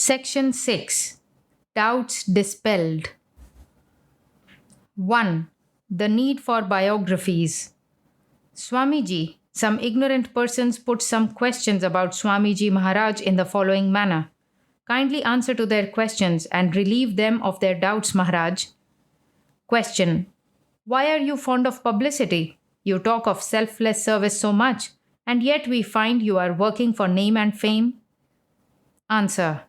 Section 6. Doubts dispelled. 1. The need for biographies. Swamiji, some ignorant persons put some questions about Swamiji Maharaj in the following manner. Kindly answer to their questions and relieve them of their doubts, Maharaj. Question. Why are you fond of publicity? You talk of selfless service so much, and yet we find you are working for name and fame. Answer.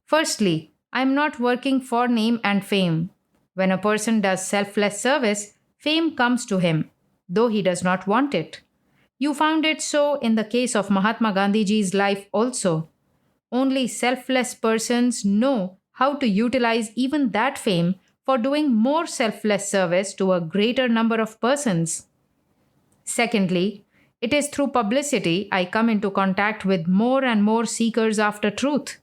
Firstly, I am not working for name and fame. When a person does selfless service, fame comes to him, though he does not want it. You found it so in the case of Mahatma Gandhiji's life also. Only selfless persons know how to utilize even that fame for doing more selfless service to a greater number of persons. Secondly, it is through publicity I come into contact with more and more seekers after truth.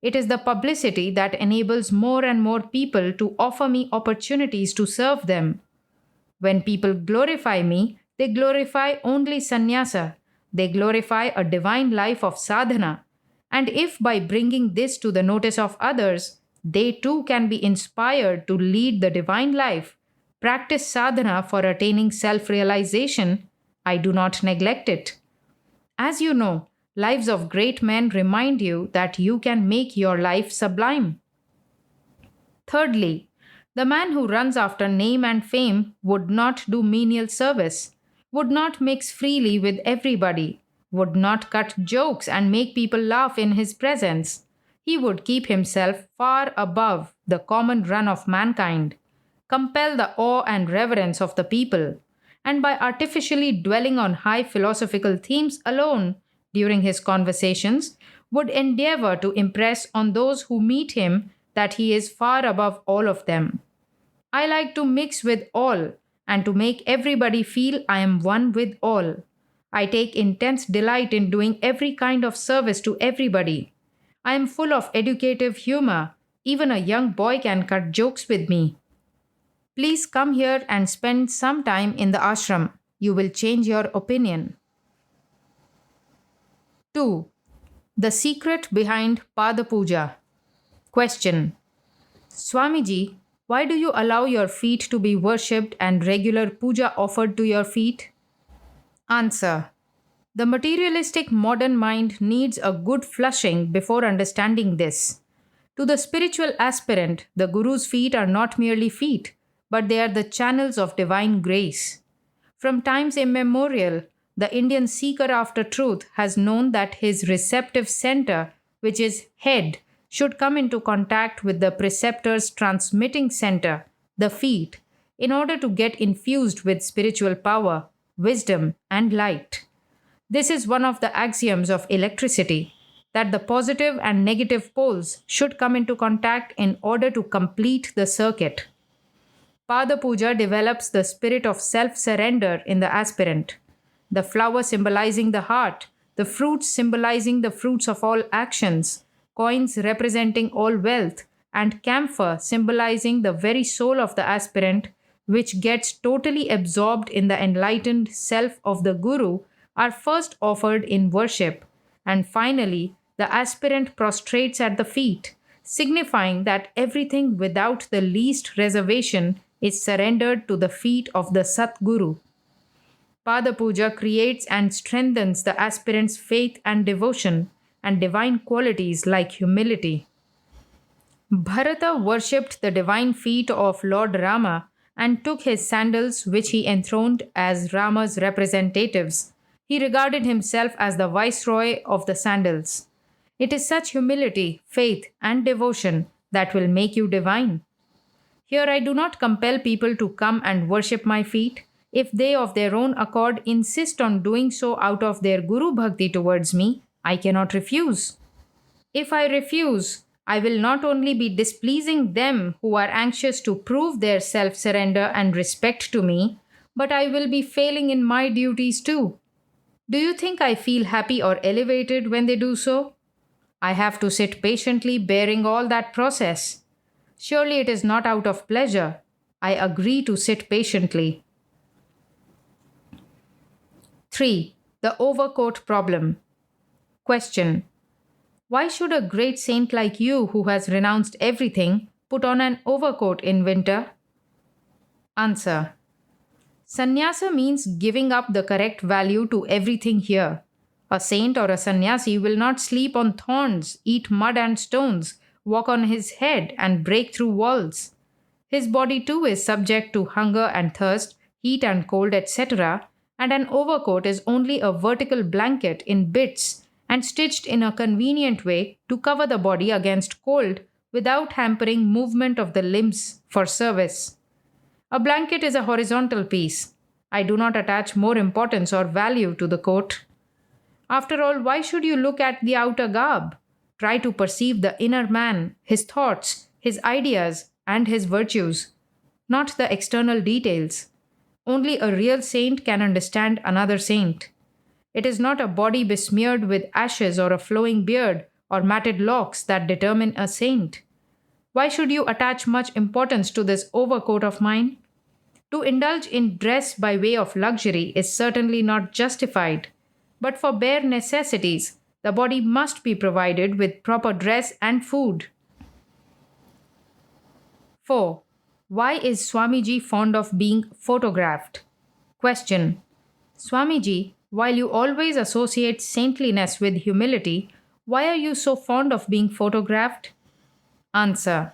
It is the publicity that enables more and more people to offer me opportunities to serve them. When people glorify me, they glorify only sannyasa. They glorify a divine life of sadhana. And if by bringing this to the notice of others, they too can be inspired to lead the divine life, practice sadhana for attaining self realization, I do not neglect it. As you know, lives of great men remind you that you can make your life sublime. Thirdly, the man who runs after name and fame would not do menial service, would not mix freely with everybody, would not cut jokes and make people laugh in his presence. He would keep himself far above the common run of mankind, compel the awe and reverence of the people, and by artificially dwelling on high philosophical themes alone during his conversations, would endeavor to impress on those who meet him that he is far above all of them. I like to mix with all and to make everybody feel I am one with all. I take intense delight in doing every kind of service to everybody. I am full of educative humor. Even a young boy can cut jokes with me. Please come here and spend some time in the ashram. You will change your opinion. 2. The secret behind Pada Puja. Question. Swamiji, why do you allow your feet to be worshipped and regular puja offered to your feet? Answer. The materialistic modern mind needs a good flushing before understanding this. To the spiritual aspirant, the Guru's feet are not merely feet, but they are the channels of divine grace. From times immemorial, the Indian seeker after truth has known that his receptive center, which is head, should come into contact with the preceptor's transmitting center, the feet, in order to get infused with spiritual power, wisdom, and light. This is one of the axioms of electricity, that the positive and negative poles should come into contact in order to complete the circuit. Pada Puja develops the spirit of self-surrender in the aspirant. The flower symbolizing the heart, the fruits symbolizing the fruits of all actions, coins representing all wealth, and camphor symbolizing the very soul of the aspirant, which gets totally absorbed in the enlightened self of the Guru, are first offered in worship, and finally the aspirant prostrates at the feet, signifying that everything without the least reservation is surrendered to the feet of the Sat Guru. Pada Puja creates and strengthens the aspirant's faith and devotion and divine qualities like humility. Bharata worshipped the divine feet of Lord Rama and took his sandals, which he enthroned as Rama's representatives. He regarded himself as the viceroy of the sandals. It is such humility, faith, and devotion that will make you divine. Here I do not compel people to come and worship my feet. If they of their own accord insist on doing so out of their Guru Bhakti towards me, I cannot refuse. If I refuse, I will not only be displeasing them who are anxious to prove their self-surrender and respect to me, but I will be failing in my duties too. Do you think I feel happy or elevated when they do so? I have to sit patiently bearing all that process. Surely it is not out of pleasure. I agree to sit patiently. 3. The overcoat problem. Question. Why should a great saint like you, who has renounced everything, put on an overcoat in winter? Answer. Sannyasa means giving up the correct value to everything here. A saint or a sannyasi will not sleep on thorns, eat mud and stones, walk on his head, and break through walls. His body too is subject to hunger and thirst, heat and cold, etc., and an overcoat is only a vertical blanket in bits and stitched in a convenient way to cover the body against cold without hampering movement of the limbs for service. A blanket is a horizontal piece. I do not attach more importance or value to the coat. After all, why should you look at the outer garb? Try to perceive the inner man, his thoughts, his ideas, and his virtues, not the external details. Only a real saint can understand another saint. It is not a body besmeared with ashes or a flowing beard or matted locks that determine a saint. Why should you attach much importance to this overcoat of mine? To indulge in dress by way of luxury is certainly not justified, but for bare necessities, the body must be provided with proper dress and food. 4. Why is Swamiji fond of being photographed? Question. Swamiji, while you always associate saintliness with humility, why are you so fond of being photographed? Answer.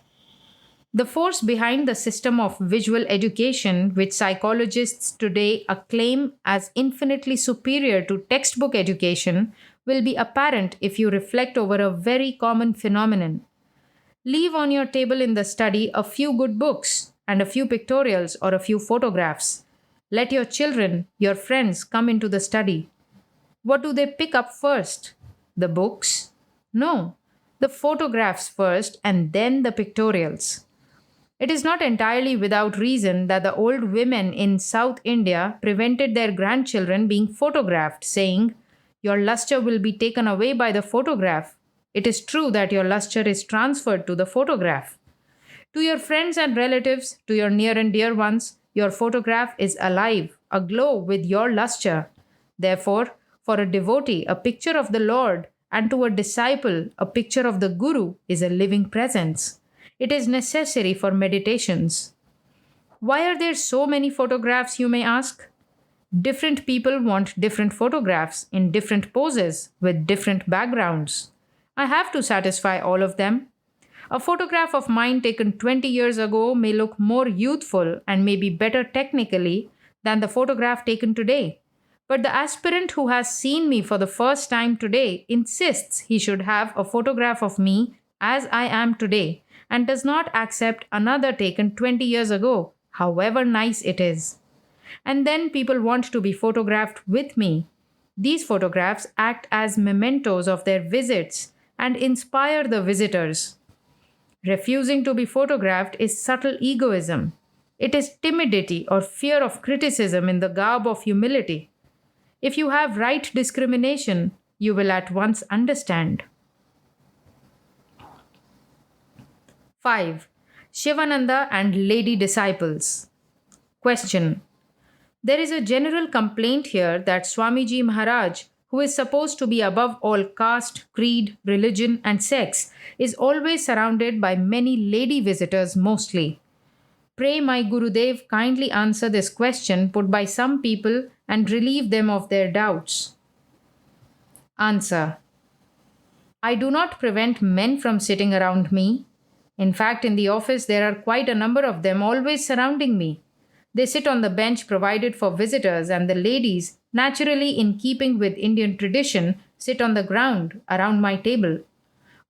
The force behind the system of visual education, which psychologists today acclaim as infinitely superior to textbook education, will be apparent if you reflect over a very common phenomenon. Leave on your table in the study a few good books and a few pictorials or a few photographs. Let your children, your friends, come into the study. What do they pick up first? The books? No, the photographs first and then the pictorials. It is not entirely without reason that the old women in South India prevented their grandchildren being photographed, saying, "Your lustre will be taken away by the photograph. It is true that your lustre is transferred to the photograph." To your friends and relatives, to your near and dear ones, your photograph is alive, aglow with your lustre. Therefore, for a devotee, a picture of the Lord, and to a disciple, a picture of the Guru is a living presence. It is necessary for meditations. Why are there so many photographs, you may ask? Different people want different photographs in different poses with different backgrounds. I have to satisfy all of them. A photograph of mine taken 20 years ago may look more youthful and may be better technically than the photograph taken today. But the aspirant who has seen me for the first time today insists he should have a photograph of me as I am today and does not accept another taken 20 years ago, however nice it is. And then people want to be photographed with me. These photographs act as mementos of their visits and inspire the visitors. Refusing to be photographed is subtle egoism. It is timidity or fear of criticism in the garb of humility. If you have right discrimination, you will at once understand. 5. Sivananda and Lady Disciples. Question. There is a general complaint here that Swamiji Maharaj, who is supposed to be above all caste, creed, religion, and sex, is always surrounded by many lady visitors mostly. Pray my Gurudev kindly answer this question put by some people and relieve them of their doubts. Answer. I do not prevent men from sitting around me. In fact, in the office there are quite a number of them always surrounding me. They sit on the bench provided for visitors, and the ladies, naturally in keeping with Indian tradition, sit on the ground around my table.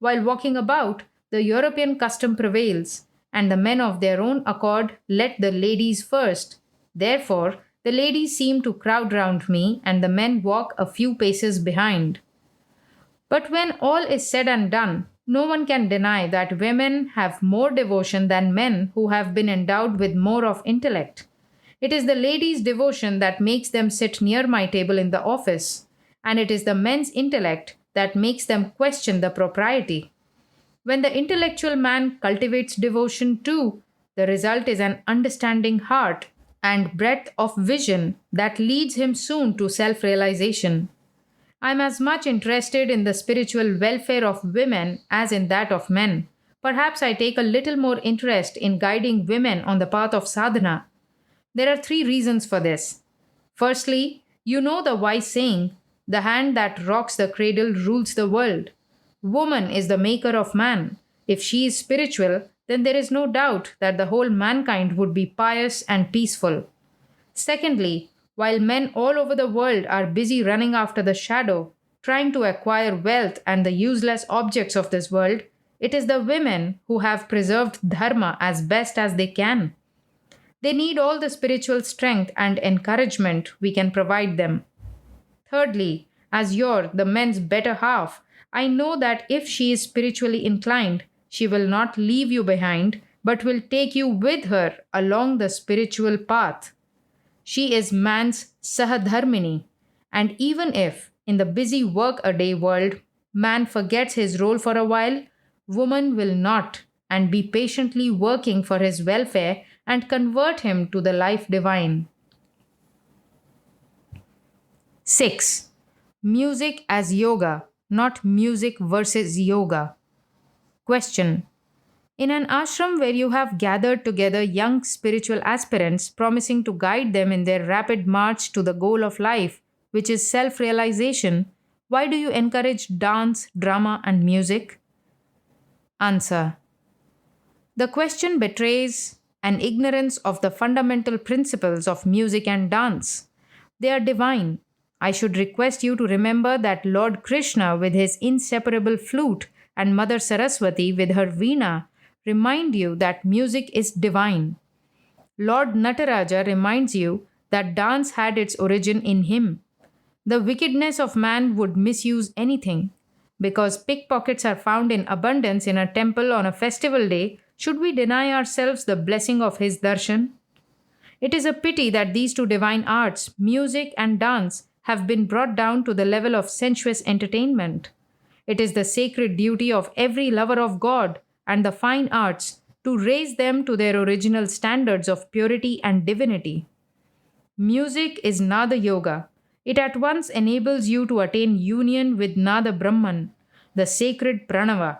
While walking about, the European custom prevails, and the men of their own accord let the ladies first. Therefore, the ladies seem to crowd round me, and the men walk a few paces behind. But when all is said and done, no one can deny that women have more devotion than men who have been endowed with more of intellect. It is the ladies' devotion that makes them sit near my table in the office, and it is the men's intellect that makes them question the propriety. When the intellectual man cultivates devotion too, the result is an understanding heart and breadth of vision that leads him soon to self realization. I'm as much interested in the spiritual welfare of women as in that of men. Perhaps I take a little more interest in guiding women on the path of sadhana. There are three reasons for this. Firstly, you know the wise saying, the hand that rocks the cradle rules the world. Woman is the maker of man. If she is spiritual, then there is no doubt that the whole mankind would be pious and peaceful. Secondly, while men all over the world are busy running after the shadow, trying to acquire wealth and the useless objects of this world, it is the women who have preserved dharma as best as they can. They need all the spiritual strength and encouragement we can provide them. Thirdly, as you're the men's better half, I know that if she is spiritually inclined, she will not leave you behind, but will take you with her along the spiritual path. She is man's Sahadharmini, and even if, in the busy work a day world, man forgets his role for a while, woman will not and be patiently working for his welfare and convert him to the life divine. 6. Music as yoga, not music versus yoga. Question. In an ashram where you have gathered together young spiritual aspirants promising to guide them in their rapid march to the goal of life, which is self realization, why do you encourage dance, drama, and music? Answer. The question betrays an ignorance of the fundamental principles of music and dance. They are divine. I should request you to remember that Lord Krishna, with his inseparable flute, and Mother Saraswati, with her veena, remind you that music is divine. Lord Nataraja reminds you that dance had its origin in him. The wickedness of man would misuse anything. Because pickpockets are found in abundance in a temple on a festival day, should we deny ourselves the blessing of his darshan? It is a pity that these two divine arts, music and dance, have been brought down to the level of sensuous entertainment. It is the sacred duty of every lover of God and the fine arts to raise them to their original standards of purity and divinity. Music is Nada Yoga. It at once enables you to attain union with Nada Brahman, the sacred Pranava.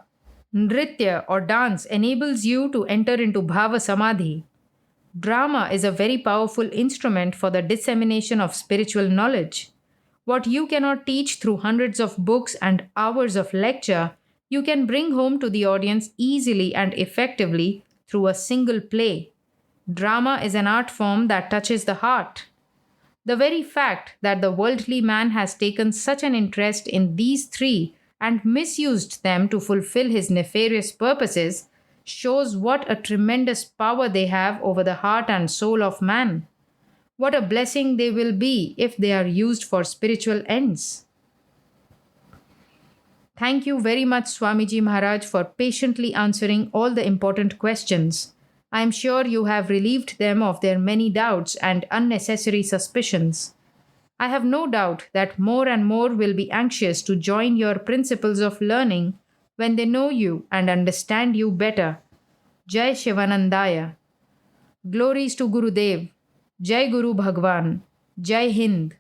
Nritya or dance enables you to enter into Bhava Samadhi. Drama is a very powerful instrument for the dissemination of spiritual knowledge. What you cannot teach through hundreds of books and hours of lecture, you can bring home to the audience easily and effectively through a single play. Drama is an art form that touches the heart. The very fact that the worldly man has taken such an interest in these three and misused them to fulfill his nefarious purposes shows what a tremendous power they have over the heart and soul of man. What a blessing they will be if they are used for spiritual ends. Thank you very much, Swamiji Maharaj, for patiently answering all the important questions. I am sure you have relieved them of their many doubts and unnecessary suspicions. I have no doubt that more and more will be anxious to join your principles of learning when they know you and understand you better. Jai Shivanandaya. Glories to Gurudev. Jai Guru Bhagwan. Jai Hind.